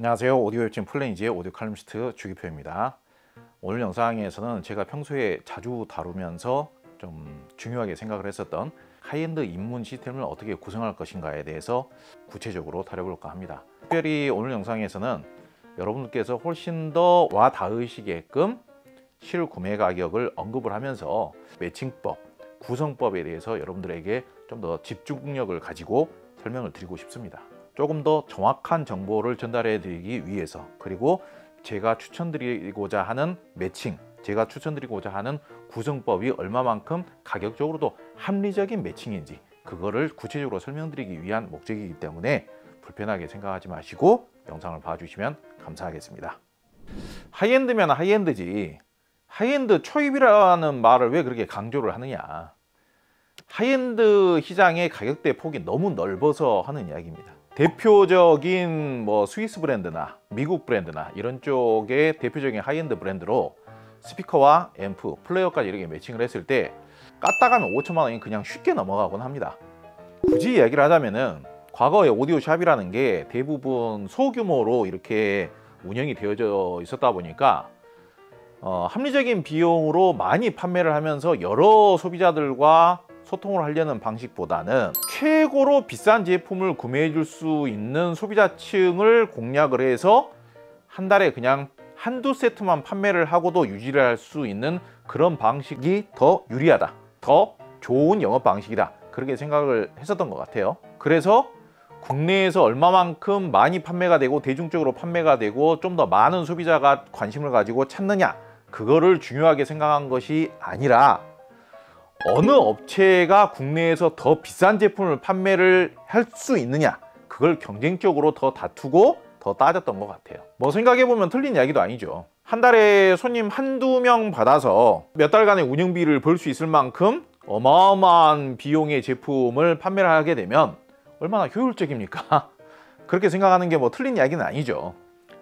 안녕하세요. 오디오 웹진 플래니지의 오디오 칼럼니스트 주기표입니다. 오늘 영상에서는 제가 평소에 자주 다루면서 좀 중요하게 생각을 했었던 하이엔드 입문 시스템을 어떻게 구성할 것인가에 대해서 구체적으로 다뤄볼까 합니다. 특별히 오늘 영상에서는 여러분들께서 훨씬 더 와 닿으시게끔 실구매 가격을 언급을 하면서 매칭법, 구성법에 대해서 여러분들에게 좀 더 집중력을 가지고 설명을 드리고 싶습니다. 조금 더 정확한 정보를 전달해 드리기 위해서, 그리고 제가 추천드리고자 하는 매칭, 제가 추천드리고자 하는 구성법이 얼마만큼 가격적으로도 합리적인 매칭인지 그거를 구체적으로 설명드리기 위한 목적이기 때문에 불편하게 생각하지 마시고 영상을 봐주시면 감사하겠습니다. 하이엔드면 하이엔드지, 하이엔드 초입이라는 말을 왜 그렇게 강조를 하느냐. 하이엔드 시장의 가격대 폭이 너무 넓어서 하는 이야기입니다. 대표적인 스위스 브랜드나 미국 브랜드나 이런 쪽의 대표적인 하이엔드 브랜드로 스피커와 앰프, 플레이어까지 이렇게 매칭을 했을 때 까딱하면 5천만 원이 그냥 쉽게 넘어가곤 합니다. 굳이 이야기를 하자면은 과거에 오디오샵이라는 게 대부분 소규모로 이렇게 운영이 되어져 있었다 보니까 합리적인 비용으로 많이 판매를 하면서 여러 소비자들과 소통을 하려는 방식보다는 최고로 비싼 제품을 구매해 줄 수 있는 소비자층을 공략을 해서 한 달에 그냥 한두 세트만 판매를 하고도 유지를 할 수 있는 그런 방식이 더 유리하다, 더 좋은 영업 방식이다, 그렇게 생각을 했었던 것 같아요. 그래서 국내에서 얼마만큼 많이 판매가 되고 대중적으로 판매가 되고 좀 더 많은 소비자가 관심을 가지고 찾느냐, 그거를 중요하게 생각한 것이 아니라 어느 업체가 국내에서 더 비싼 제품을 판매를 할 수 있느냐, 그걸 경쟁적으로 더 다투고 더 따졌던 것 같아요. 생각해보면 틀린 이야기도 아니죠. 한 달에 손님 한두 명 받아서 몇 달간의 운영비를 벌 수 있을 만큼 어마어마한 비용의 제품을 판매를 하게 되면 얼마나 효율적입니까? 그렇게 생각하는 게 틀린 이야기는 아니죠.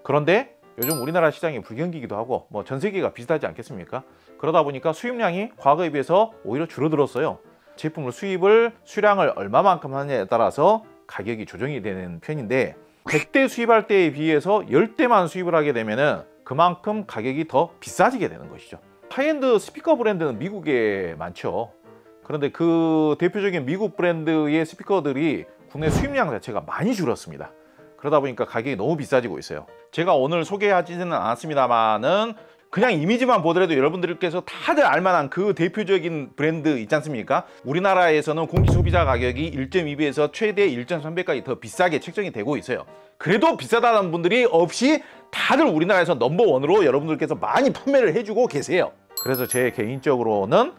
그런데 요즘 우리나라 시장이 불경기이기도 하고 전 세계가 비슷하지 않겠습니까? 그러다 보니까 수입량이 과거에 비해서 오히려 줄어들었어요. 제품을 수량을 얼마만큼 하느냐에 따라서 가격이 조정이 되는 편인데 100대 수입할 때에 비해서 10대만 수입을 하게 되면은 그만큼 가격이 더 비싸지게 되는 것이죠. 하이엔드 스피커 브랜드는 미국에 많죠. 그런데 그 대표적인 미국 브랜드의 스피커들이 국내 수입량 자체가 많이 줄었습니다. 그러다 보니까 가격이 너무 비싸지고 있어요. 제가 오늘 소개하지는 않았습니다만은 그냥 이미지만 보더라도 여러분들께서 다들 알만한 그 대표적인 브랜드 있지 않습니까? 우리나라에서는 공기 소비자 가격이 1.2배에서 최대 1.3배까지 더 비싸게 책정이 되고 있어요. 그래도 비싸다는 분들이 없이 다들 우리나라에서 넘버원으로 여러분들께서 많이 판매를 해주고 계세요. 그래서 제 개인적으로는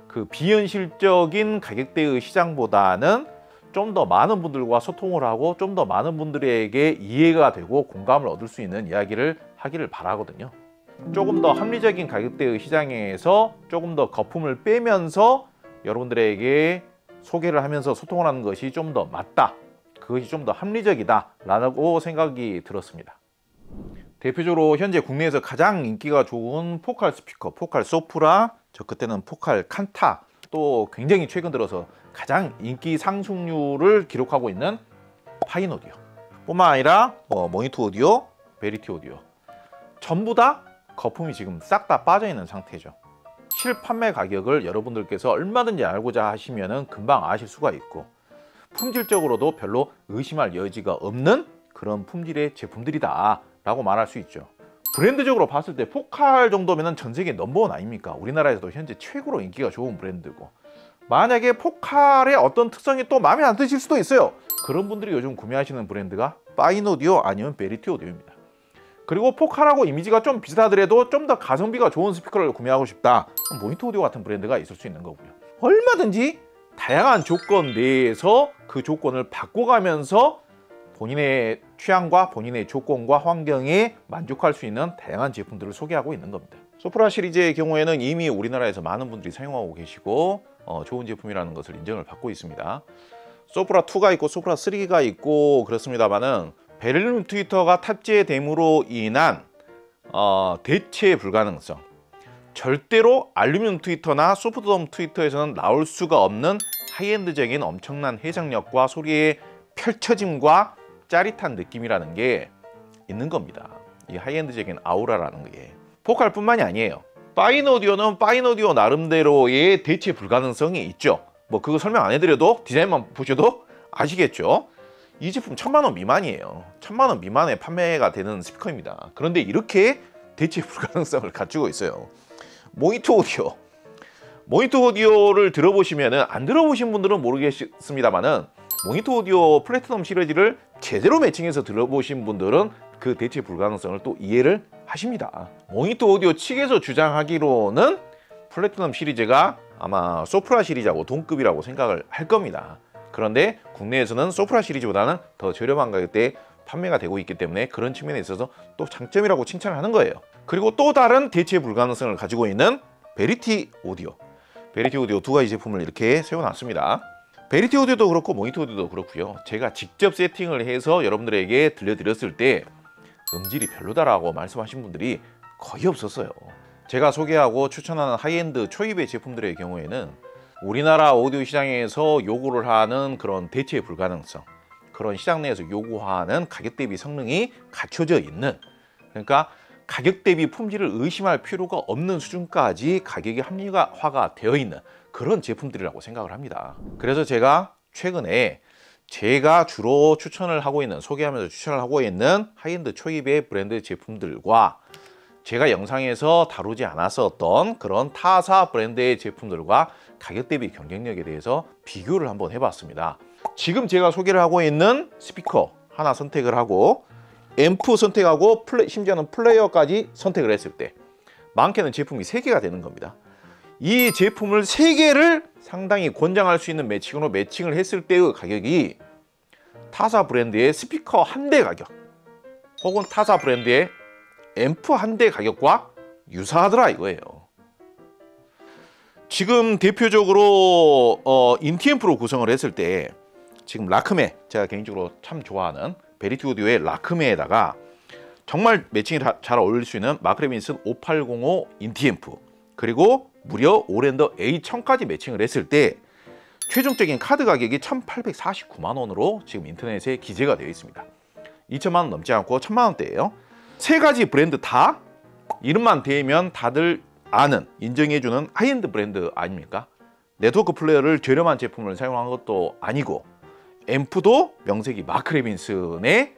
그 비현실적인 가격대의 시장보다는 좀 더 많은 분들과 소통을 하고 좀 더 많은 분들에게 이해가 되고 공감을 얻을 수 있는 이야기를 하기를 바라거든요. 조금 더 합리적인 가격대의 시장에서 조금 더 거품을 빼면서 여러분들에게 소개를 하면서 소통을 하는 것이 좀 더 맞다, 그것이 좀 더 합리적이다 라고 생각이 들었습니다. 대표적으로 현재 국내에서 가장 인기가 좋은 포칼 스피커, 포칼 소프라, 저 그때는 포칼 칸타, 또 굉장히 최근 들어서 가장 인기 상승률을 기록하고 있는 파인 오디오 뿐만 아니라 모니터 오디오, 베리티 오디오 전부 다 거품이 지금 싹 다 빠져 있는 상태죠. 실판매 가격을 여러분들께서 얼마든지 알고자 하시면은 금방 아실 수가 있고 품질적으로도 별로 의심할 여지가 없는 그런 품질의 제품들이다 라고 말할 수 있죠. 브랜드적으로 봤을 때 포칼 정도면 전 세계 넘버원 아닙니까? 우리나라에서도 현재 최고로 인기가 좋은 브랜드고, 만약에 포칼의 어떤 특성이 또 마음에 안 드실 수도 있어요. 그런 분들이 요즘 구매하시는 브랜드가 파인 오디오 아니면 베리티 오디오입니다. 그리고 포칼하고 이미지가 좀 비슷하더라도 좀 더 가성비가 좋은 스피커를 구매하고 싶다, 모니터 오디오 같은 브랜드가 있을 수 있는 거고요. 얼마든지 다양한 조건 내에서 그 조건을 바꿔가면서 본인의 취향과 본인의 조건과 환경에 만족할 수 있는 다양한 제품들을 소개하고 있는 겁니다. 소프라 시리즈의 경우에는 이미 우리나라에서 많은 분들이 사용하고 계시고 좋은 제품이라는 것을 인정을 받고 있습니다. 소프라 2가 있고 소프라 3가 있고 그렇습니다만은 베릴륨 트위터가 탑재됨으로 인한 대체 불가능성, 절대로 알루미늄 트위터나 소프트돔 트위터에서는 나올 수가 없는 하이엔드적인 엄청난 해상력과 소리의 펼쳐짐과 짜릿한 느낌이라는 게 있는 겁니다. 이 하이엔드적인 아우라라는 게. 보컬뿐만이 아니에요. 파인오디오는 파인오디오 나름대로의 대체 불가능성이 있죠. 뭐 그거 설명 안 해드려도 디자인만 보셔도 아시겠죠. 이 제품 1000만 원 미만이에요. 1000만 원 미만에 판매가 되는 스피커입니다. 그런데 이렇게 대체 불가능성을 갖추고 있어요. 모니터 오디오. 모니터 오디오를 들어보시면은, 안 들어보신 분들은 모르겠습니다만은, 모니터 오디오 플래티넘 시리즈를 제대로 매칭해서 들어보신 분들은 그 대체 불가능성을 또 이해를 하십니다. 모니터 오디오 측에서 주장하기로는 플래티넘 시리즈가 아마 소프라 시리즈하고 동급이라고 생각을 할 겁니다. 그런데 국내에서는 소프라 시리즈보다는 더 저렴한 가격대에 판매가 되고 있기 때문에 그런 측면에 있어서 또 장점이라고 칭찬을 하는 거예요. 그리고 또 다른 대체 불가능성을 가지고 있는 베리티 오디오. 베리티 오디오 두 가지 제품을 이렇게 세워놨습니다. 베리티 오디오도 그렇고 모니터 오디오도 그렇고요. 제가 직접 세팅을 해서 여러분들에게 들려드렸을 때 음질이 별로다라고 말씀하신 분들이 거의 없었어요. 제가 소개하고 추천하는 하이엔드 초입의 제품들의 경우에는 우리나라 오디오 시장에서 요구를 하는 그런 대체 불가능성, 그런 시장 내에서 요구하는 가격 대비 성능이 갖춰져 있는, 그러니까 가격 대비 품질을 의심할 필요가 없는 수준까지 가격이 합리화가 되어 있는 그런 제품들이라고 생각을 합니다. 그래서 제가 최근에 제가 주로 추천을 하고 있는, 소개하면서 추천을 하고 있는 하이엔드 초입의 브랜드 제품들과 제가 영상에서 다루지 않았었던 그런 타사 브랜드의 제품들과 가격 대비 경쟁력에 대해서 비교를 한번 해봤습니다. 지금 제가 소개를 하고 있는 스피커 하나 선택을 하고 앰프 선택하고 심지어는 플레이어까지 선택을 했을 때 많게는 제품이 3개가 되는 겁니다. 이 제품을 3개를 상당히 권장할 수 있는 매칭으로 매칭을 했을 때의 가격이 타사 브랜드의 스피커 한 대 가격 혹은 타사 브랜드의 앰프 한 대 가격과 유사하더라 이거예요. 지금 대표적으로 인티앰프로 구성을 했을 때 지금 라크메, 제가 개인적으로 참 좋아하는 베리티 오디오의 라크메에다가 정말 매칭이 잘 어울릴 수 있는 마크레빈슨 5805 인티앰프, 그리고 무려 오랜더 A1000까지 매칭을 했을 때 최종적인 카드 가격이 1849만 원으로 지금 인터넷에 기재가 되어 있습니다. 2000만 원 넘지 않고 1000만 원대예요. 세 가지 브랜드 다 이름만 대면 다들 아는, 인정해주는 하이엔드 브랜드 아닙니까? 네트워크 플레이어를 저렴한 제품을 사용한 것도 아니고 앰프도 명색이 마크레빈슨의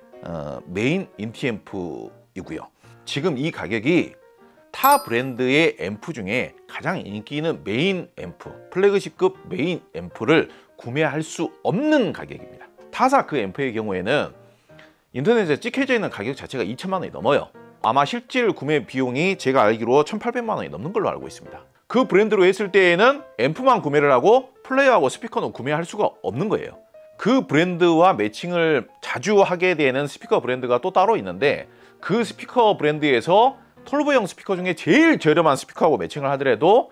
메인 인티앰프이고요. 지금 이 가격이 타 브랜드의 앰프 중에 가장 인기 있는 메인 앰프, 플래그십급 메인 앰프를 구매할 수 없는 가격입니다. 타사 그 앰프의 경우에는 인터넷에 찍혀져 있는 가격 자체가 2천만 원이 넘어요. 아마 실질 구매 비용이 제가 알기로 1800만 원이 넘는 걸로 알고 있습니다. 그 브랜드로 했을 때에는 앰프만 구매를 하고 플레이어하고 스피커는 구매할 수가 없는 거예요. 그 브랜드와 매칭을 자주 하게 되는 스피커 브랜드가 또 따로 있는데 그 스피커 브랜드에서 톨보형 스피커 중에 제일 저렴한 스피커하고 매칭을 하더라도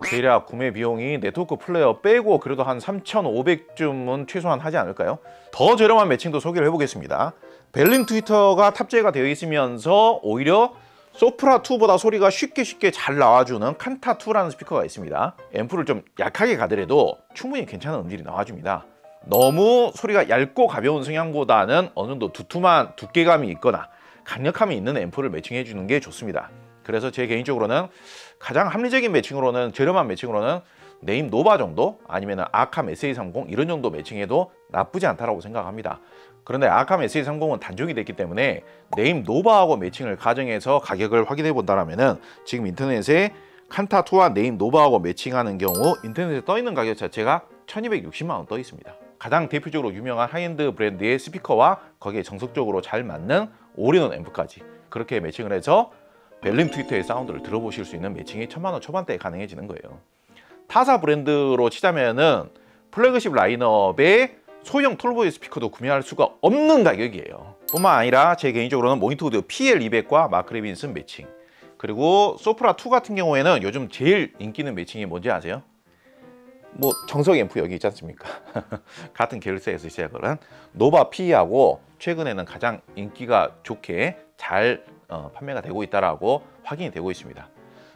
대략 구매 비용이 네트워크 플레이어 빼고 그래도 한 3,500쯤은 최소한 하지 않을까요? 더 저렴한 매칭도 소개를 해보겠습니다. 벨링 트위터가 탑재가 되어 있으면서 오히려 소프라2보다 소리가 쉽게 잘 나와주는 칸타2라는 스피커가 있습니다. 앰프를 좀 약하게 가더라도 충분히 괜찮은 음질이 나와줍니다. 너무 소리가 얇고 가벼운 성향보다는 어느 정도 두툼한 두께감이 있거나 강력함이 있는 앰프를 매칭해 주는 게 좋습니다. 그래서 제 개인적으로는 가장 합리적인 매칭으로는, 저렴한 매칭으로는 네임 노바 정도, 아니면 아캄 SA30 이런 정도 매칭해도 나쁘지 않다고 생각합니다. 그런데 아캄 SA30은 단종이 됐기 때문에 네임 노바하고 매칭을 가정해서 가격을 확인해 본다면 지금 인터넷에 칸타2와 네임 노바하고 매칭하는 경우 인터넷에 떠 있는 가격 자체가 1260만 원 떠 있습니다. 가장 대표적으로 유명한 하이엔드 브랜드의 스피커와 거기에 정석적으로 잘 맞는 올인원 앰프까지 그렇게 매칭을 해서 벨링 트위터의 사운드를 들어보실 수 있는 매칭이 1000만 원 초반대에 가능해지는 거예요. 타사 브랜드로 치자면은 플래그십 라인업의 소형 톨보이 스피커도 구매할 수가 없는 가격이에요. 뿐만 아니라 제 개인적으로는 모니터 오디오 PL200과 마크레빈슨 매칭, 그리고 소프라2 같은 경우에는 요즘 제일 인기 있는 매칭이 뭔지 아세요? 뭐 정석 앰프 여기 있지 않습니까? 같은 계열사에서 시작을 한 노바 P하고 최근에는 가장 인기가 좋게 잘 판매가 되고 있다라고 확인이 되고 있습니다.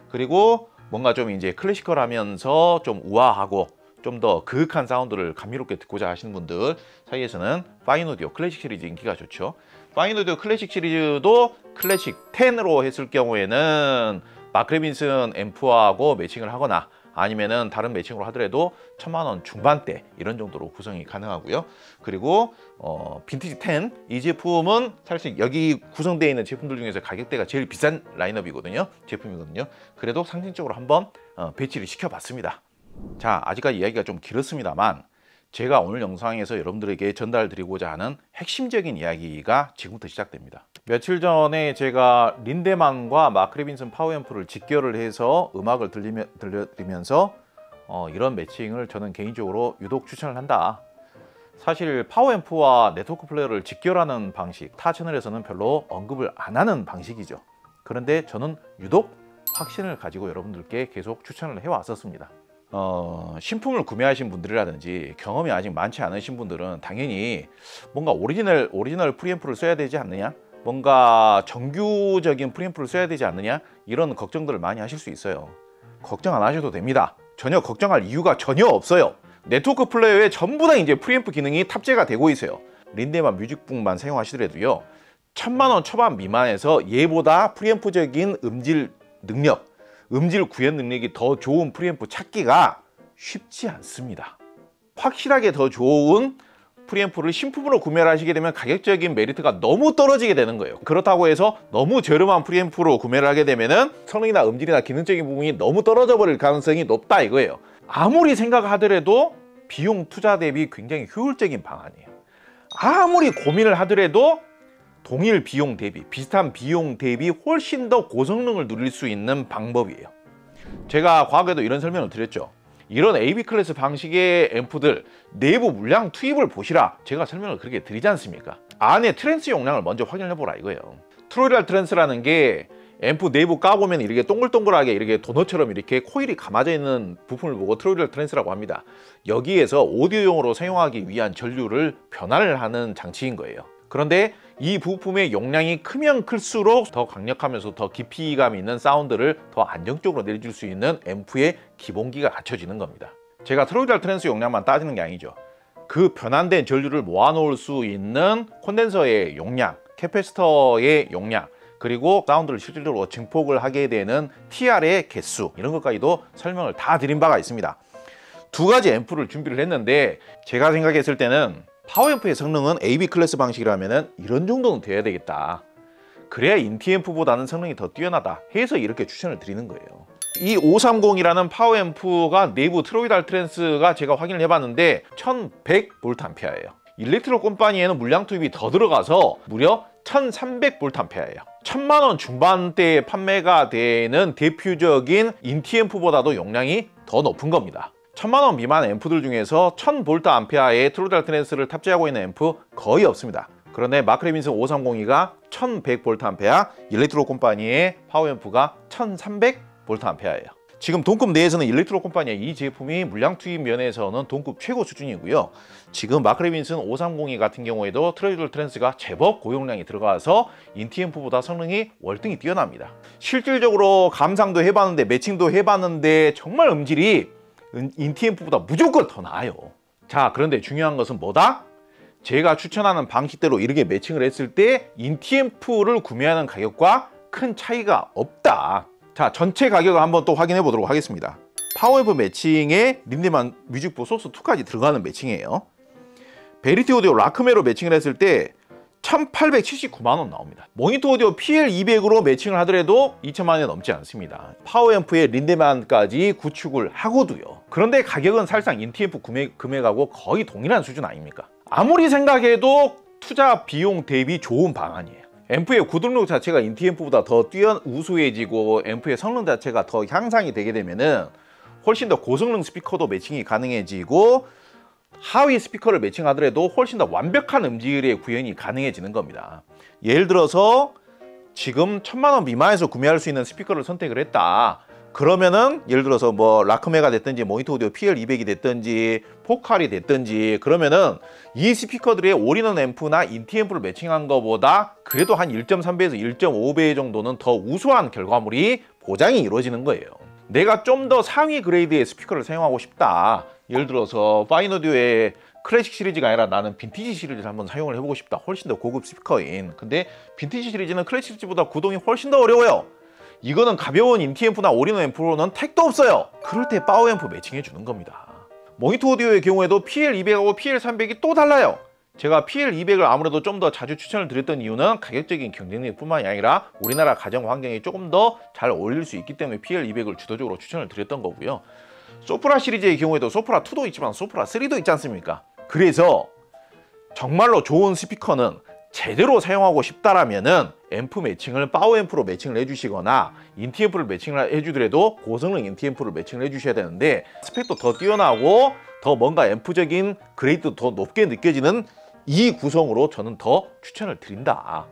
그리고 뭔가 좀 이제 클래시컬하면서 좀 우아하고 좀 더 그윽한 사운드를 감미롭게 듣고자 하시는 분들 사이에서는 파인오디오 클래식 시리즈 인기가 좋죠. 파인오디오 클래식 시리즈도 클래식 10으로 했을 경우에는 마크레빈슨 앰프하고 매칭을 하거나 아니면은 다른 매칭으로 하더라도 1000만원 중반대 이런 정도로 구성이 가능하고요. 그리고 빈티지 10 이 제품은 사실 여기 구성되어 있는 제품들 중에서 가격대가 제일 비싼 라인업이거든요. 제품이거든요. 그래도 상징적으로 한번 배치를 시켜봤습니다. 자, 아직까지 이야기가 좀 길었습니다만 제가 오늘 영상에서 여러분들에게 전달드리고자 하는 핵심적인 이야기가 지금부터 시작됩니다. 며칠 전에 제가 린데만과 마크레빈슨 파워앰프를 직결을 해서 음악을 들려드리면서 이런 매칭을 저는 개인적으로 유독 추천을 한다. 사실 파워앰프와 네트워크 플레이어를 직결하는 방식, 타 채널에서는 별로 언급을 안 하는 방식이죠. 그런데 저는 유독 확신을 가지고 여러분들께 계속 추천을 해왔었습니다. 신품을 구매하신 분들이라든지 경험이 아직 많지 않으신 분들은 당연히 뭔가 오리지널 프리앰프를 써야 되지 않느냐, 뭔가 정규적인 프리앰프를 써야 되지 않느냐, 이런 걱정들을 많이 하실 수 있어요. 걱정 안 하셔도 됩니다. 전혀 걱정할 이유가 전혀 없어요. 네트워크 플레이어에 전부 다 이제 프리앰프 기능이 탑재가 되고 있어요. 린데만 뮤직북만 사용하시더라도요, 1000만원 초반 미만에서 얘보다 프리앰프적인 음질 능력, 음질 구현 능력이 더 좋은 프리앰프 찾기가 쉽지 않습니다. 확실하게 더 좋은 프리앰프를 신품으로 구매를 하시게 되면 가격적인 메리트가 너무 떨어지게 되는 거예요. 그렇다고 해서 너무 저렴한 프리앰프로 구매를 하게 되면은 성능이나 음질이나 기능적인 부분이 너무 떨어져 버릴 가능성이 높다 이거예요. 아무리 생각하더라도 비용 투자 대비 굉장히 효율적인 방안이에요. 아무리 고민을 하더라도 동일 비용 대비, 비슷한 비용 대비 훨씬 더 고성능을 누릴 수 있는 방법이에요. 제가 과거에도 이런 설명을 드렸죠. 이런 AB 클래스 방식의 앰프들 내부 물량 투입을 보시라, 제가 설명을 그렇게 드리지 않습니까? 안에 트랜스 용량을 먼저 확인해 보라 이거예요. 트로이달 트랜스라는 게 앰프 내부 까보면 이렇게 동글동글하게 이렇게 도넛처럼 이렇게 코일이 감아져 있는 부품을 보고 트로이달 트랜스라고 합니다. 여기에서 오디오용으로 사용하기 위한 전류를 변화를 하는 장치인 거예요. 그런데 이 부품의 용량이 크면 클수록 더 강력하면서 더 깊이감 있는 사운드를 더 안정적으로 내줄 수 있는 앰프의 기본기가 갖춰지는 겁니다. 제가 트로이달 트랜스 용량만 따지는 게 아니죠. 그 변환된 전류를 모아놓을 수 있는 콘덴서의 용량, 캐패시터의 용량, 그리고 사운드를 실질적으로 증폭을 하게 되는 TR의 개수, 이런 것까지도 설명을 다 드린 바가 있습니다. 두 가지 앰프를 준비를 했는데 제가 생각했을 때는 파워앰프의 성능은 AB 클래스 방식이라면 이런 정도는 돼야 되겠다. 그래야 인티앰프보다는 성능이 더 뛰어나다 해서 이렇게 추천을 드리는 거예요. 이 530이라는 파워앰프가 내부 트로이달 트랜스가 제가 확인을 해봤는데 1100V예요. 일렉트로 컴퍼니에는 물량 투입이 더 들어가서 무려 1300V예요. 1000만원 중반대에 판매가 되는 대표적인 인티앰프보다도 용량이 더 높은 겁니다. 1000만원 미만 앰프들 중에서 1000V의 트로이달 트랜스를 탑재하고 있는 앰프 거의 없습니다. 그런데 마크레빈슨 530이가 1100V, 일렉트로 컴퍼니의 파워앰프가 1300V예요. 지금 동급 내에서는 일렉트로 컴퍼니의 이 제품이 물량 투입 면에서는 동급 최고 수준이고요. 지금 마크레빈슨 530이 같은 경우에도 트로이달 트랜스가 제법 고용량이 들어가서 인티앰프보다 성능이 월등히 뛰어납니다. 실질적으로 감상도 해봤는데 매칭도 해봤는데 정말 음질이 인티앰프보다 무조건 더 나아요. 자, 그런데 중요한 것은 뭐다? 제가 추천하는 방식대로 이렇게 매칭을 했을 때 인티앰프를 구매하는 가격과 큰 차이가 없다. 자, 전체 가격을 한번 또 확인해 보도록 하겠습니다. 파워앰프 매칭에 린데만 뮤직북 소스 2까지 들어가는 매칭이에요. 베리티 오디오 라크메로 매칭을 했을 때 1879만원 나옵니다. 모니터 오디오 PL200으로 매칭을 하더라도 2000만원이 넘지 않습니다. 파워앰프에 린데만까지 구축을 하고도요. 그런데 가격은 사실상 인티앰프 금액하고 거의 동일한 수준 아닙니까? 아무리 생각해도 투자 비용 대비 좋은 방안이에요. 앰프의 구동력 자체가 인티앰프보다 더 우수해지고 앰프의 성능 자체가 더 향상이 되게 되면은 훨씬 더 고성능 스피커도 매칭이 가능해지고 하위 스피커를 매칭하더라도 훨씬 더 완벽한 음질의 구현이 가능해지는 겁니다. 예를 들어서 지금 1000만원 미만에서 구매할 수 있는 스피커를 선택을 했다. 그러면은 예를 들어서 뭐 라크메가 됐든지 모니터 오디오 PL200이 됐든지 포칼이 됐든지, 그러면은 이 스피커들의 올인원 앰프나 인티앰프를 매칭한 것보다 그래도 한 1.3배에서 1.5배 정도는 더 우수한 결과물이 보장이 이루어지는 거예요. 내가 좀 더 상위 그레이드의 스피커를 사용하고 싶다. 예를 들어서 파인오디오의 클래식 시리즈가 아니라 나는 빈티지 시리즈를 한번 사용을 해보고 싶다. 훨씬 더 고급 스피커인. 근데 빈티지 시리즈는 클래식 시리즈보다 구동이 훨씬 더 어려워요. 이거는 가벼운 인티앰프나 올인원 앰프로는 택도 없어요. 그럴 때 파워 앰프 매칭해 주는 겁니다. 모니터 오디오의 경우에도 PL200하고 PL300이 또 달라요. 제가 PL200을 아무래도 좀 더 자주 추천을 드렸던 이유는 가격적인 경쟁력뿐만이 아니라 우리나라 가정 환경에 조금 더 잘 어울릴 수 있기 때문에 PL200을 주도적으로 추천을 드렸던 거고요. 소프라 시리즈의 경우에도 소프라 2도 있지만 소프라 3도 있지 않습니까? 그래서 정말로 좋은 스피커는 제대로 사용하고 싶다라면은 앰프 매칭을 파워 앰프로 매칭을 해주시거나 인티앰프를 매칭을 해주더라도 고성능 인티앰프를 매칭을 해주셔야 되는데 스펙도 더 뛰어나고 더 뭔가 앰프적인 그레이드도 더 높게 느껴지는 이 구성으로 저는 더 추천을 드린다.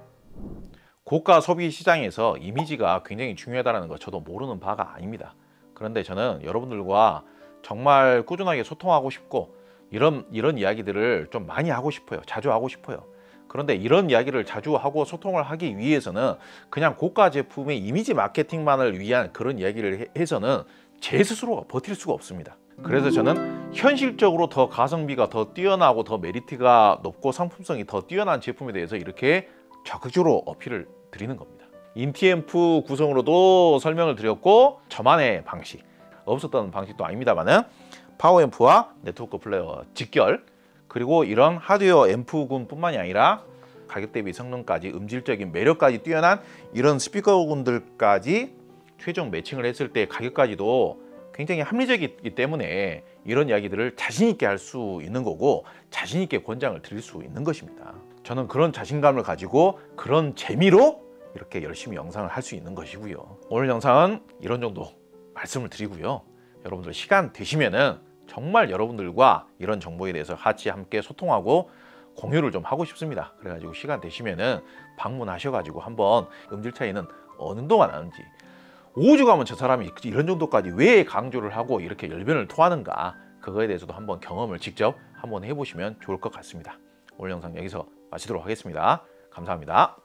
고가 소비 시장에서 이미지가 굉장히 중요하다는 거 저도 모르는 바가 아닙니다. 그런데 저는 여러분들과 정말 꾸준하게 소통하고 싶고 이런 이야기들을 좀 많이 하고 싶어요. 자주 하고 싶어요. 그런데 이런 이야기를 자주 하고 소통을 하기 위해서는 그냥 고가 제품의 이미지 마케팅만을 위한 그런 이야기를 해서는 제 스스로가 버틸 수가 없습니다. 그래서 저는 현실적으로 더 가성비가 더 뛰어나고 더 메리트가 높고 상품성이 더 뛰어난 제품에 대해서 이렇게 적극적으로 어필을 드리는 겁니다. 인티앰프 구성으로도 설명을 드렸고 저만의 방식, 없었던 방식도 아닙니다만은 파워앰프와 네트워크 플레이어 직결, 그리고 이런 하드웨어 앰프군 뿐만이 아니라 가격 대비 성능까지 음질적인 매력까지 뛰어난 이런 스피커군들까지 최종 매칭을 했을 때 가격까지도 굉장히 합리적이기 때문에 이런 이야기들을 자신 있게 할 수 있는 거고 자신 있게 권장을 드릴 수 있는 것입니다. 저는 그런 자신감을 가지고 그런 재미로 이렇게 열심히 영상을 할 수 있는 것이고요. 오늘 영상은 이런 정도 말씀을 드리고요. 여러분들 시간 되시면은 정말 여러분들과 이런 정보에 대해서 같이 함께 소통하고 공유를 좀 하고 싶습니다. 그래가지고 시간 되시면은 방문하셔가지고 한번 음질 차이는 어느 정도가 나는지, 오죽하면 저 사람이 이런 정도까지 왜 강조를 하고 이렇게 열변을 토하는가, 그거에 대해서도 한번 경험을 직접 한번 해보시면 좋을 것 같습니다. 오늘 영상 여기서 마치도록 하겠습니다. 감사합니다.